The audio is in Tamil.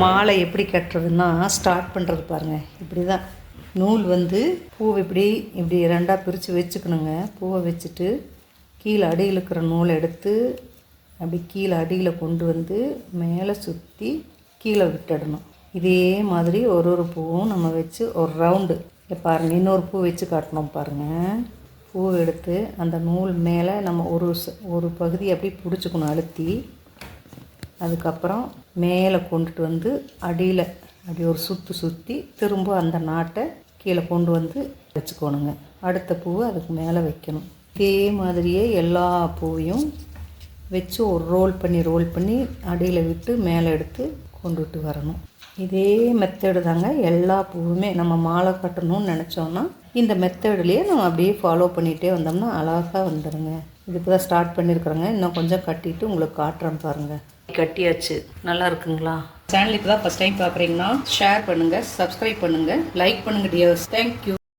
மாலை எப்படி கட்டுறதுன்னா ஸ்டார்ட் பண்ணுறது பாருங்கள். இப்படி தான் நூல் பூவை இப்படி இப்படி ரெண்டாக பிரித்து வச்சுக்கணுங்க. பூவை வச்சுட்டு கீழே அடியில் இருக்கிற நூலை எடுத்து அப்படி கீழே அடியில் கொண்டு மேலே சுற்றி கீழே விட்டுடணும். இதே மாதிரி ஒரு பூவும் நம்ம வச்சு ஒரு ரவுண்டு பாருங்கள். இன்னொரு பூ வச்சு காட்டணும் பாருங்கள். பூவை எடுத்து அந்த நூல் மேலே நம்ம ஒரு பகுதி அப்படி பிடிச்சிக்கணும் அழுத்தி. அதுக்கப்புறம் மேலே கொண்டுட்டு அடியில் அப்படி ஒரு சுற்றி திரும்ப அந்த நாட்டை கீழே கொண்டு வச்சுக்கணுங்க. அடுத்த பூவை அதுக்கு மேலே வைக்கணும். இதே மாதிரியே எல்லா பூவையும் வச்சு ஒரு ரோல் பண்ணி அடியில் விட்டு மேலே எடுத்து கொண்டுட்டு வரணும். இதே மெத்தடு தாங்க எல்லா பூவுமே. நம்ம மாலை கட்டணும்னு நினச்சோன்னா இந்த மெத்தட்லேயே நம்ம அப்படியே ஃபாலோ பண்ணிகிட்டே வந்தோம்னா அழகாக வந்துடுங்க. இதுக்கு தான் ஸ்டார்ட் பண்ணியிருக்கிறேங்க. இன்னும் கொஞ்சம் கட்டிட்டு உங்களுக்கு காட்டுறேன் பாருங்கள். கட்டியாச்சு. நல்லா இருக்குங்களா? சேனலுக்கு தான் ஃபஸ்ட் டைம் பார்க்குறீங்கன்னா ஷேர் பண்ணுங்கள், சப்ஸ்கிரைப் பண்ணுங்கள், லைக் பண்ணுங்கள் டியர்ஸ். தேங்க்யூ.